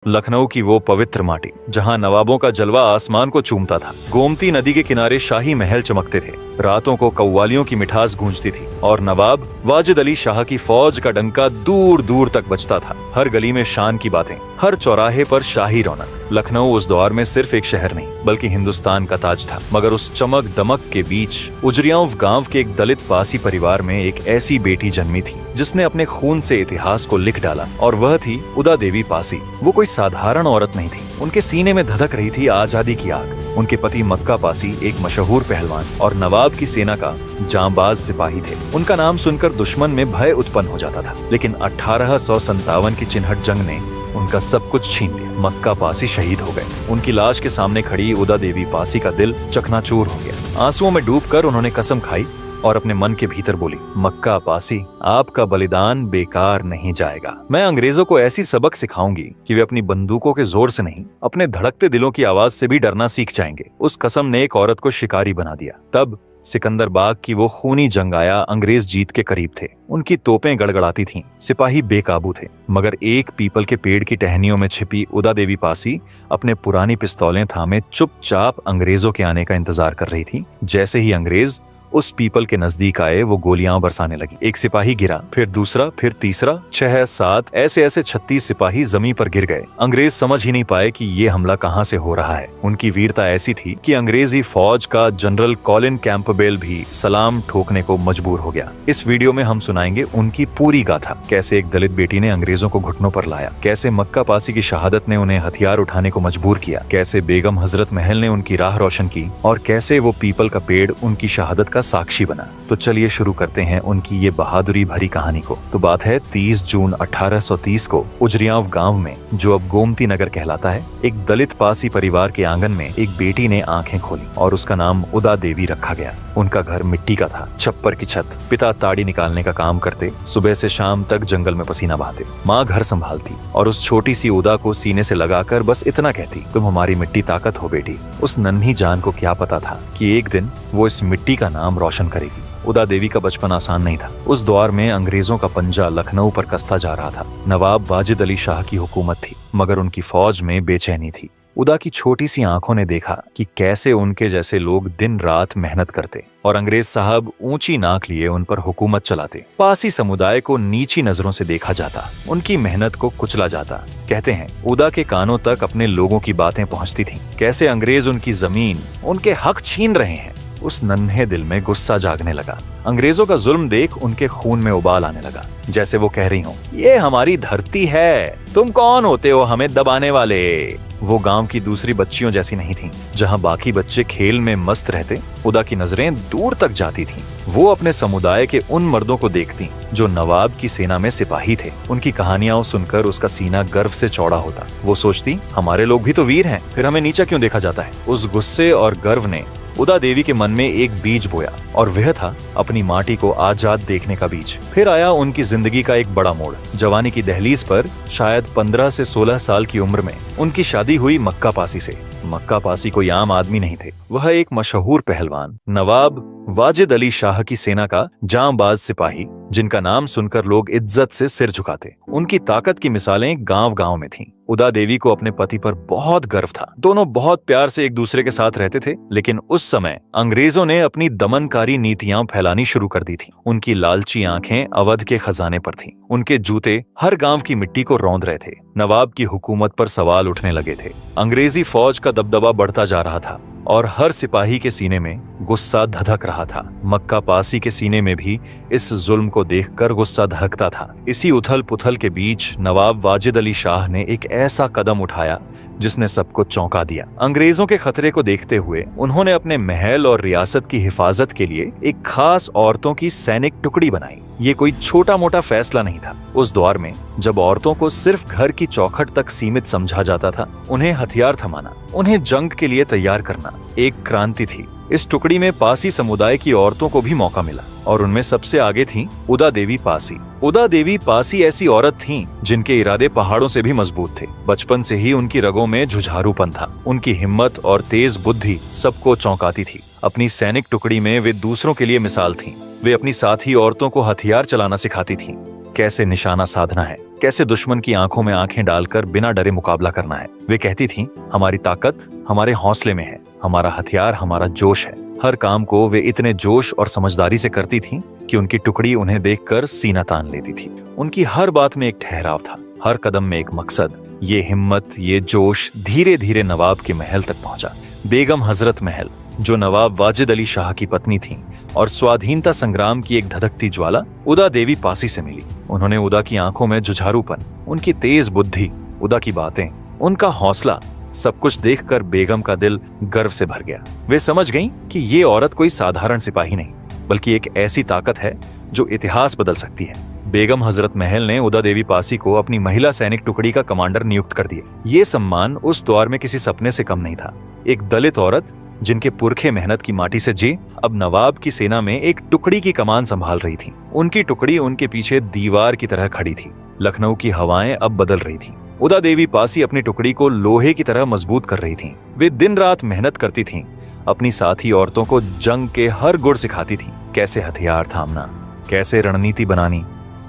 लखनऊ की वो पवित्र माटी जहां नवाबों का जलवा आसमान को चूमता था। गोमती नदी के किनारे शाही महल चमकते थे, रातों को कव्वालियों की मिठास गूंजती थी और नवाब वाजिद अली शाह की फौज का डंका दूर दूर तक बजता था। हर गली में शान की बातें, हर चौराहे पर शाही रौनक। लखनऊ उस दौर में सिर्फ एक शहर नहीं बल्कि हिंदुस्तान का ताज था। मगर उस चमक दमक के बीच उजरियांव गांव के एक दलित पासी परिवार में एक ऐसी बेटी जन्मी थी जिसने अपने खून से इतिहास को लिख डाला, और वह थी उदा देवी पासी। वो कोई साधारण औरत नहीं थी, उनके सीने में धधक रही थी आजादी की आग। उनके पति मक्का पासी एक मशहूर पहलवान और नवाब की सेना का जांबाज सिपाही थे। उनका नाम सुनकर दुश्मन में भय उत्पन्न हो जाता था, लेकिन 1857 की चिन्हट जंग ने उनका सब कुछ छीन लिया। मक्का पासी शहीद हो गए। उनकी लाश के सामने खड़ी उदा देवी पासी का दिल चकनाचूर हो गया। आंसुओं में डूबकर उन्होंने कसम खाई और अपने मन के भीतर बोली, मक्का पासी, आपका बलिदान बेकार नहीं जाएगा। मैं अंग्रेजों को ऐसी सबक सिखाऊंगी कि वे अपनी बंदूकों के जोर से नहीं, अपने धड़कते दिलों की आवाज से भी डरना सीख जाएंगे। उस कसम ने एक औरत को शिकारी बना दिया। तब सिकंदर बाग की वो खूनी जंग आया। अंग्रेज जीत के करीब थे, उनकी तोपें गड़गड़ाती थीं, सिपाही बेकाबू थे। मगर एक पीपल के पेड़ की टहनियों में छिपी उदा देवी पासी अपने पुरानी पिस्तौलें थामे चुपचाप अंग्रेजों के आने का इंतजार कर रही थी। जैसे ही अंग्रेज उस पीपल के नजदीक आए, वो गोलियां बरसाने लगी। एक सिपाही गिरा, फिर दूसरा, फिर तीसरा, 6-7 ऐसे 36 सिपाही जमीन पर गिर गए। अंग्रेज समझ ही नहीं पाए कि ये हमला कहां से हो रहा है। उनकी वीरता ऐसी थी कि अंग्रेजी फौज का जनरल कॉलिन कैंपबेल भी सलाम ठोकने को मजबूर हो गया। इस वीडियो में हम सुनाएंगे उनकी पूरी गाथा, कैसे एक दलित बेटी ने अंग्रेजों को घुटनों पर लाया, कैसे मक्का पासी की शहादत ने उन्हें हथियार उठाने को मजबूर किया, कैसे बेगम हजरत महल ने उनकी राह रोशन की, और कैसे वो पीपल का पेड़ उनकी शहादत का साक्षी बना। तो चलिए शुरू करते हैं उनकी ये बहादुरी भरी कहानी को। तो बात है 30 जून 1830 को उजरियांव गांव में, जो अब गोमती नगर कहलाता है, एक दलित पासी परिवार के आंगन में एक बेटी ने आंखें खोली और उसका नाम उदा देवी रखा गया। उनका घर मिट्टी का था, छप्पर की छत। पिता ताड़ी निकालने का काम करते, सुबह से शाम तक जंगल में पसीना बहाते। माँ घर संभालती और उस छोटी सी उदा को सीने से लगाकर बस इतना कहती, तुम हमारी मिट्टी ताकत हो बेटी। उस नन्ही जान को क्या पता था कि एक दिन वो इस मिट्टी का नाम रोशन करेगी। उदा देवी का बचपन आसान नहीं था। उस दौर में अंग्रेजों का पंजा लखनऊ पर कसता जा रहा था। नवाब वाजिद अली शाह की हुकूमत थी, मगर उनकी फौज में बेचैनी थी। उदा की छोटी सी आंखों ने देखा कि कैसे उनके जैसे लोग दिन रात मेहनत करते और अंग्रेज साहब ऊंची नाक लिए उन पर हुकूमत चलाते। पासी समुदाय को नीची नजरों से देखा जाता, उनकी मेहनत को कुचला जाता। कहते हैं उदा के कानों तक अपने लोगों की बातें पहुंचती थीं, कैसे अंग्रेज उनकी जमीन, उनके हक छीन रहे हैं। उस नन्हे दिल में गुस्सा जागने लगा। अंग्रेजों का जुल्म देख उनके खून में उबाल आने लगा, जैसे वो कह रही हो, ये हमारी धरती है, तुम कौन होते हो हमें दबाने वाले। वो गांव की दूसरी बच्चियों जैसी नहीं थीं, जहां बाकी बच्चे खेल में मस्त रहते। उदा की नजरें दूर तक जाती थीं। वो अपने समुदाय के उन मर्दों को देखती जो नवाब की सेना में सिपाही थे। उनकी कहानियां सुनकर उसका सीना गर्व से चौड़ा होता। वो सोचती, हमारे लोग भी तो वीर हैं, फिर हमें नीचा क्यों देखा जाता है। उस गुस्से और गर्व ने उदा देवी के मन में एक बीज बोया, और वह था अपनी माटी को आजाद देखने का बीज। फिर आया उनकी जिंदगी का एक बड़ा मोड़। जवानी की दहलीज पर, शायद 15 से 16 साल की उम्र में, उनकी शादी हुई मक्का पासी से। मक्का पासी कोई आम आदमी नहीं थे, वह एक मशहूर पहलवान, नवाब वाजिद अली शाह की सेना का जांबाज सिपाही, जिनका नाम सुनकर लोग इज्जत से सिर झुकाते। उनकी ताकत की मिसालें गांव गांव में थीं। उदा देवी को अपने पति पर बहुत गर्व था। दोनों बहुत प्यार से एक दूसरे के साथ रहते थे, लेकिन उस समय अंग्रेजों ने अपनी दमनकारी नीतियां फैलानी शुरू कर दी थीं। उनकी लालची आंखें अवध के खजाने पर थीं। उनके जूते हर गांव की मिट्टी को रौंद रहे थे। नवाब की हुकूमत पर सवाल उठने लगे थे। अंग्रेजी फौज का दबदबा बढ़ता जा रहा था और हर सिपाही के सीने में गुस्सा धधक रहा था। मक्का पासी के सीने में भी इस जुल्म को देखकर गुस्सा धधकता था। इसी उथल पुथल के बीच नवाब वाजिद अली शाह ने एक ऐसा कदम उठाया जिसने सबको चौंका दिया। अंग्रेजों के खतरे को देखते हुए उन्होंने अपने महल और रियासत की हिफाजत के लिए एक खास औरतों की सैनिक टुकड़ी बनाई। ये कोई छोटा मोटा फैसला नहीं था। उस दौर में जब औरतों को सिर्फ घर की चौखट तक सीमित समझा जाता था, उन्हें हथियार थमाना, उन्हें जंग के लिए तैयार करना एक क्रांति थी। इस टुकड़ी में पासी समुदाय की औरतों को भी मौका मिला और उनमें सबसे आगे थीं उदा देवी पासी। उदा देवी पासी ऐसी औरत थीं जिनके इरादे पहाड़ों से भी मजबूत थे। बचपन से ही उनकी रगों में जुझारूपन था। उनकी हिम्मत और तेज बुद्धि सबको चौंकाती थी। अपनी सैनिक टुकड़ी में वे दूसरों के लिए मिसाल थीं। वे अपनी साथी औरतों को हथियार चलाना सिखाती थीं। कैसे निशाना साधना है, कैसे दुश्मन की आंखों में आंखें डालकर बिना डरे मुकाबला करना है। वे कहती थीं, हमारी ताकत हमारे हौसले में है, हमारा हथियार हमारा जोश है। हर काम को वे इतने जोश और समझदारी से करती थीं कि उनकी टुकड़ी उन्हें देखकर सीना तान लेती थी। उनकी हर बात में एक ठहराव था, हर कदम में एक मकसद। ये हिम्मत, ये जोश धीरे धीरे नवाब के महल तक पहुंचा। बेगम हजरत महल, जो नवाब वाजिद अली शाह की पत्नी थीं और स्वाधीनता संग्राम की एक धधकती ज्वाला, उदा देवी पासी से मिली। उन्होंने उदा की आंखों में जुझारूपन, उनकी तेज बुद्धि, उदा की बातें, उनका हौसला, सब कुछ देखकर बेगम का दिल गर्व से भर गया। वे समझ गईं कि ये औरत कोई साधारण सिपाही नहीं, बल्कि एक ऐसी ताकत है जो इतिहास बदल सकती है। बेगम हजरत महल ने उदा देवी पासी को अपनी महिला सैनिक टुकड़ी का कमांडर नियुक्त कर दिया। ये सम्मान उस दौर में किसी सपने से कम नहीं था। एक दलित औरत जिनके पुरखे मेहनत की माटी से जी, अब नवाब की सेना में एक टुकड़ी की कमान संभाल रही थी। उनकी टुकड़ी उनके पीछे दीवार की तरह खड़ी थी। लखनऊ की हवाएं अब बदल रही थीं। उदा देवी पासी अपनी टुकड़ी को लोहे की तरह मजबूत कर रही थीं। वे दिन रात मेहनत करती थीं। अपनी साथी औरतों को जंग के हर गुर सिखाती थीं, कैसे हथियार थामना, कैसे रणनीति बनानी,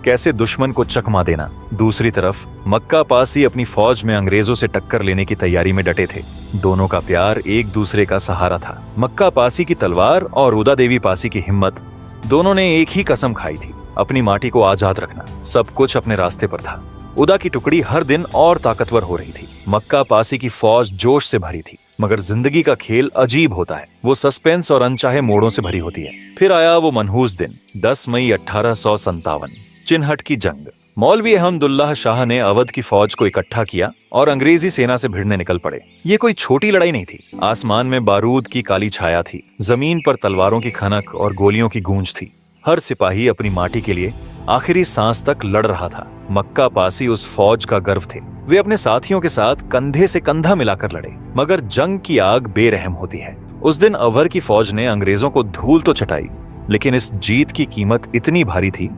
कैसे दुश्मन को चकमा देना। दूसरी तरफ मक्का पासी अपनी फौज में अंग्रेजों से टक्कर लेने की तैयारी में डटे थे। दोनों का प्यार एक दूसरे का सहारा था। मक्का पासी की तलवार और उदा देवी पासी की हिम्मत, दोनों ने एक ही कसम खाई थी, अपनी माटी को आजाद रखना। सब कुछ अपने रास्ते पर था। उदा की टुकड़ी हर दिन और ताकतवर हो रही थी। मक्का पासी की फौज जोश से भरी थी। मगर जिंदगी का खेल अजीब होता है, वो सस्पेंस और अनचाहे मोड़ों से भरी होती है। फिर आया वो मनहूस दिन, 10 मई 1857, चिन्हट की जंग। मौलवी अहमदुल्लाह शाह ने अवध की फौज को इकट्ठा किया और अंग्रेजी सेना से भिड़ने निकल पड़े। ये कोई छोटी लड़ाई नहीं थी। आसमान में बारूद की काली छाया थी, जमीन पर तलवारों की खनक और गोलियों की गूंज थी। हर सिपाही अपनी माटी के लिए आखिरी सांस तक लड़ रहा था। मक्का पासी उस फौज का गर्व थे। वे अपने साथियों के साथ कंधे से कंधा मिलाकर लड़े। मगर जंग की आग बेरहम होती है। उस दिन अवर की फौज ने अंग्रेजों को धूल तो चटाई, लेकिन इस जीत की कीमत इतनी भारी थी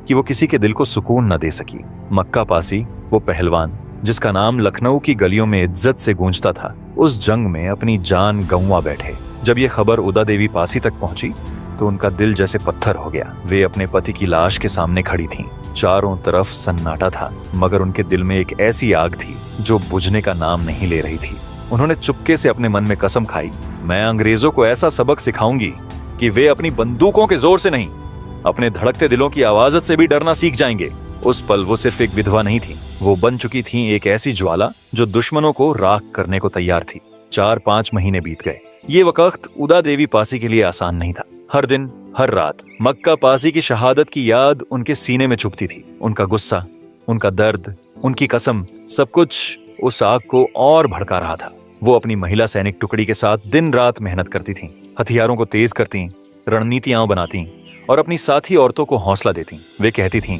कि वो किसी के दिल को सुकून न दे सकी। मक्का पासी, वो पहलवान जिसका नाम लखनऊ की गलियों में इज्जत से गूंजता था, उस जंग में अपनी जान गंवा बैठे। जब ये खबर उदा देवी पासी तक पहुंची तो उनका दिल जैसे पत्थर हो गया। वे अपने पति की लाश के सामने खड़ी थीं। चारों तरफ सन्नाटा था, मगर उनके दिल में एक ऐसी आग थी जो बुझने का नाम नहीं ले रही थी। उन्होंने चुपके से अपने मन में कसम खाई, मैं अंग्रेजों को ऐसा सबक सिखाऊंगी कि वे अपनी बंदूकों के जोर से नहीं, अपने धड़कते दिलों की आवाज़त से भी डरना सीख जाएंगे। उस पल वो सिर्फ एक विधवा नहीं थी, वो बन चुकी थी एक ऐसी ज्वाला जो दुश्मनों को राख करने को तैयार थी। 4-5 महीने बीत गए। ये वक्त उदा देवी पासी के लिए आसान नहीं था। हर दिन, हर रात मक्का पासी की शहादत की याद उनके सीने में छुपती थी। उनका गुस्सा, उनका दर्द, उनकी कसम, सब कुछ उस आग को और भड़का रहा था। वो अपनी महिला सैनिक टुकड़ी के साथ दिन रात मेहनत करती थीं, हथियारों को तेज करती, रणनीतियां बनाती और अपनी साथी औरतों को हौसला देती। वे कहती थीं,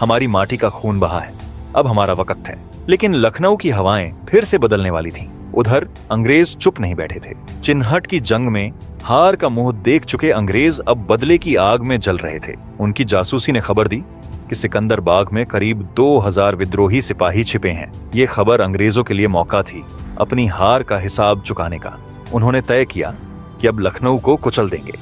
हमारी माटी का खून बहा है, अब हमारा वक्त है। लेकिन लखनऊ की हवाएं फिर से बदलने वाली थीं। उधर अंग्रेज चुप नहीं बैठे थे। चिन्हट की जंग में हार का मुंह देख चुके अंग्रेज अब बदले की आग में जल रहे थे। उनकी जासूसी ने खबर दी कि सिकंदर बाग में करीब 2000 विद्रोही सिपाही छिपे हैं। ये खबर अंग्रेजों के लिए मौका थी अपनी हार का हिसाब चुकाने का। उन्होंने तय किया कि अब लखनऊ को कुचल देंगे।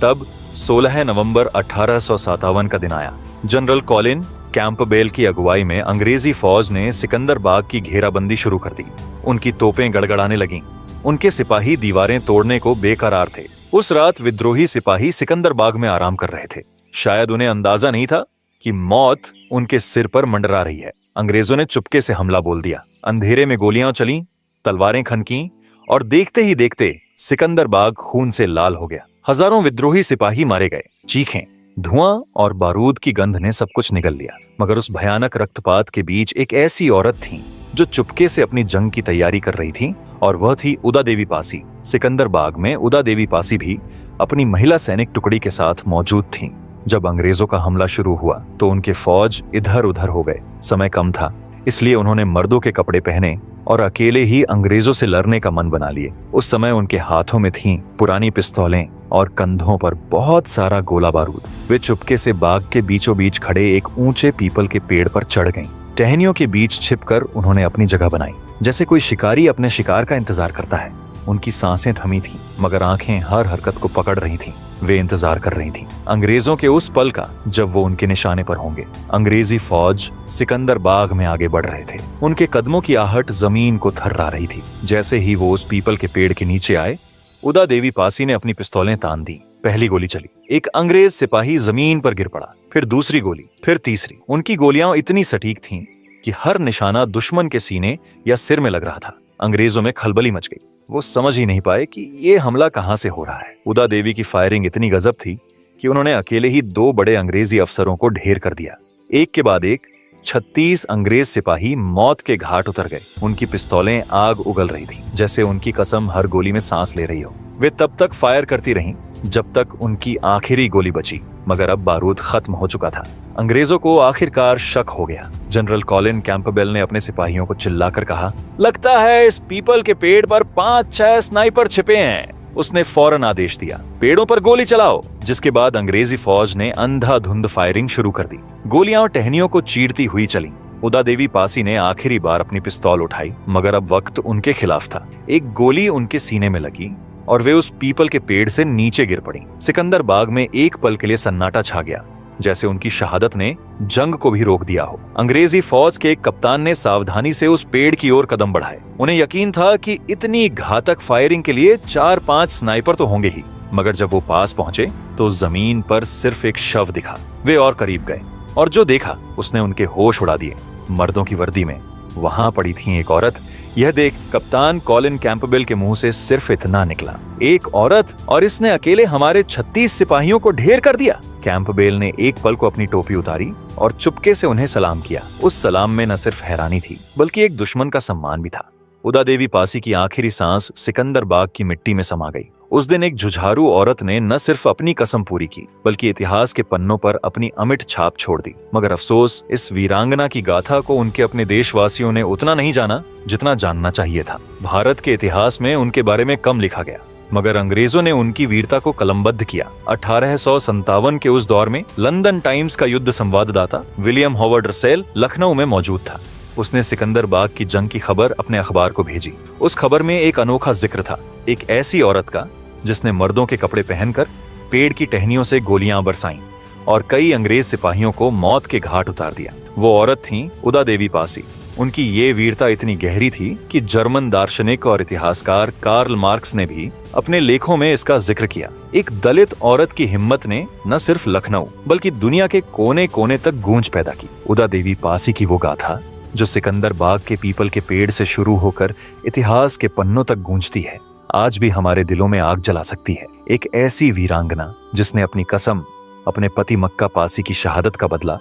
तब 16 नवंबर 1857 का दिन आया। जनरल कॉलिन कैंपबेल की अगुवाई में अंग्रेजी फौज ने सिकंदर बाग की घेराबंदी शुरू कर दी। उनकी तोपें गड़गड़ाने लगीं। उनके सिपाही दीवारें तोड़ने को बेकरार थे। उस रात विद्रोही सिपाही सिकंदर बाग में आराम कर रहे थे। शायद उन्हें अंदाजा नहीं था कि मौत उनके सिर पर मंडरा रही है। अंग्रेजों ने चुपके से हमला बोल दिया। अंधेरे में गोलियां चलीं, तलवारें खनकीं और देखते ही देखते सिकंदर बाग खून से लाल हो गया। हजारों विद्रोही सिपाही मारे गए। चीखें, धुआं और बारूद की गंध ने सब कुछ निगल लिया। मगर उस भयानक रक्तपात के बीच एक ऐसी औरत थी जो चुपके से अपनी जंग की तैयारी कर रही थी, और वह थी उदा देवी पासी। सिकंदर बाग में उदा देवी पासी भी अपनी महिला सैनिक टुकड़ी के साथ मौजूद थीं। जब अंग्रेजों का हमला शुरू हुआ तो उनके फौज इधर उधर हो गए। समय कम था, इसलिए उन्होंने मर्दों के कपड़े पहने और अकेले ही अंग्रेजों से लड़ने का मन बना लिए। उस समय उनके हाथों में थीं पुरानी पिस्तौलें और कंधों पर बहुत सारा गोला बारूद। वे चुपके से बाग के बीचों बीच खड़े एक ऊंचे पीपल के पेड़ पर चढ़ गईं। टहनियों के बीच छिपकर उन्होंने अपनी जगह बनाई, जैसे कोई शिकारी अपने शिकार का इंतजार करता है। उनकी सांसें थमी थीं, मगर आंखें हर हरकत को पकड़ रही थीं। वे इंतजार कर रही थी अंग्रेजों के उस पल का जब वो उनके निशाने पर होंगे। अंग्रेजी फौज सिकंदर बाग में आगे बढ़ रहे थे। उनके कदमों की आहट जमीन को थर्रा रही थी। जैसे ही वो उस पीपल के पेड़ के नीचे आए, उदा देवी पासी ने अपनी पिस्तौलें तान दी। पहली गोली चली, एक अंग्रेज सिपाही जमीन पर गिर पड़ा। फिर दूसरी गोली, फिर तीसरी। उनकी गोलियां इतनी सटीक थीं कि हर निशाना दुश्मन के सीने या सिर में लग रहा था। अंग्रेजों में खलबली मच गई। वो समझ ही नहीं पाए कि ये हमला कहां से हो रहा है। उदा देवी की फायरिंग इतनी गजब थी कि उन्होंने अकेले ही 2 बड़े अंग्रेजी अफसरों को ढेर कर दिया। एक के बाद एक 36 अंग्रेज सिपाही मौत के घाट उतर गए। उनकी पिस्तौलें आग उगल रही थी, जैसे उनकी कसम हर गोली में सांस ले रही हो। वे तब तक फायर करती रहीं जब तक उनकी आखिरी गोली बची, मगर अब बारूद खत्म हो चुका था। अंग्रेजों को आखिरकार शक हो गया। जनरल कॉलिन कैंपबेल ने अपने सिपाहियों को चिल्लाकर कहा, लगता है इस पीपल के पेड़ पर 5-6 स्नाइपर छिपे हैं। उसने फौरन आदेश दिया, पेड़ों पर गोली चलाओ। जिसके बाद अंग्रेजी फौज ने अंधाधुंध फायरिंग शुरू कर दी। गोलियां टहनियों को चीरती हुई चली। उदा देवी पासी ने आखिरी बार अपनी पिस्तौल उठाई, मगर अब वक्त उनके खिलाफ था। एक गोली उनके सीने में लगी और वे उस पीपल के पेड़ से नीचे गिर पड़ी। सिकंदर बाग में एक पल के लिए सन्नाटा छा गया, जैसे उनकी शहादत ने जंग को भी रोक दिया हो। अंग्रेजी फौज के एक कप्तान ने सावधानी से उस पेड़ की ओर कदम बढ़ाए। उन्हें यकीन था कि इतनी घातक फायरिंग के लिए 4-5 स्नाइपर तो होंगे ही, मगर जब वो पास पहुंचे तो जमीन पर सिर्फ एक शव दिखा। वे और करीब गए और जो देखा उसने उनके होश उड़ा दिए। मर्दों की वर्दी में वहां पड़ी थी एक औरत। यह देख कप्तान कॉलिन कैंपबेल के मुंह से सिर्फ इतना निकला, एक औरत, और इसने अकेले हमारे 36 सिपाहियों को ढेर कर दिया। कैंपबेल ने एक पल को अपनी टोपी उतारी और चुपके से उन्हें सलाम किया। उस सलाम में न सिर्फ हैरानी थी बल्कि एक दुश्मन का सम्मान भी था। उदा देवी पासी की आखिरी सांस सिकंदर बाग की मिट्टी में समा गई। उस दिन एक जुझारू औरत ने न सिर्फ अपनी कसम पूरी की बल्कि इतिहास के पन्नों पर अपनी अमिट छाप छोड़ दी। मगर अफसोस, इस वीरांगना की गाथा को उनके अपने देशवासियों ने उतना नहीं जाना जितना जानना चाहिए था। भारत के इतिहास में उनके बारे में कम लिखा गया, मगर अंग्रेजों ने उनकी वीरता को कलमबद्ध किया। 1857 के उस दौर में लंदन टाइम्स का युद्ध संवाददाता विलियम हॉवर्ड रसेल लखनऊ में मौजूद था। उसने सिकंदर बाग की जंग की खबर अपने अखबार को भेजी। उस खबर में एक अनोखा जिक्र था, एक ऐसी औरत का जिसने मर्दों के कपड़े पहनकर पेड़ की टहनियों से गोलियां बरसाईं और कई अंग्रेज सिपाहियों को मौत के घाट उतार दिया। वो औरत थी उदा देवी पासी। उनकी ये वीरता इतनी गहरी थी कि जर्मन दार्शनिक और इतिहासकार कार्ल मार्क्स ने भी अपने लेखों में इसका जिक्र किया। एक दलित औरत की हिम्मत ने न सिर्फ लखनऊ बल्कि दुनिया के कोने कोने तक गूंज पैदा की। उदा देवी पासी की वो गाथा जो सिकंदर बाग के पीपल के पेड़ से शुरू होकर इतिहास के पन्नों तक गूंजती है, आज भी हमारे दिलों में आग जला सकती है। एक ऐसी वीरांगना जिसने अपनी कसम, अपने पति मक्का पासी की शहादत का बदला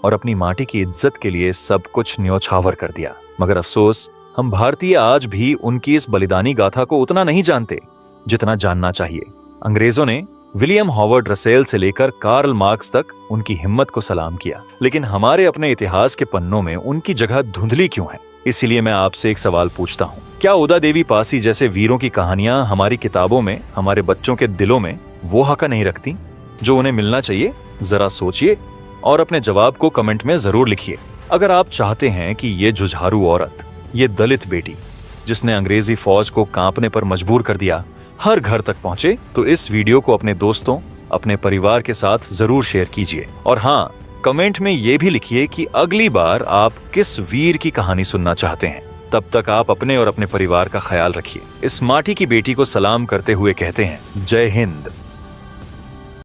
और अपनी माटी की इज्जत के लिए सब कुछ न्योछावर कर दिया। मगर अफसोस, हम भारतीय आज भी उनकी इस बलिदानी गाथा को उतना नहीं जानते जितना जानना चाहिए। अंग्रेजों ने विलियम हॉवर्ड रसेल से लेकर कार्ल मार्क्स तक उनकी हिम्मत को सलाम किया, लेकिन हमारे अपने इतिहास के पन्नों में उनकी जगह धुंधली क्यों है? इसीलिए मैं आपसे एक सवाल पूछता हूँ, क्या उदा देवी पासी जैसे वीरों की कहानियां हमारी किताबों में, हमारे बच्चों के दिलों में वो हक नहीं रखती जो उन्हें मिलना चाहिए? जरा सोचिए और अपने जवाब को कमेंट में जरूर लिखिए। अगर आप चाहते हैं कि ये जुझारू औरत, ये दलित बेटी जिसने अंग्रेजी फौज को कांपने पर मजबूर कर दिया, हर घर तक पहुंचे, तो इस वीडियो को अपने दोस्तों, अपने परिवार के साथ जरूर शेयर कीजिए। और हाँ, कमेंट में ये भी लिखिए कि अगली बार आप किस वीर की कहानी सुनना चाहते हैं। तब तक आप अपने और अपने परिवार का ख्याल रखिए। इस माटी की बेटी को सलाम करते हुए कहते हैं, जय हिंद।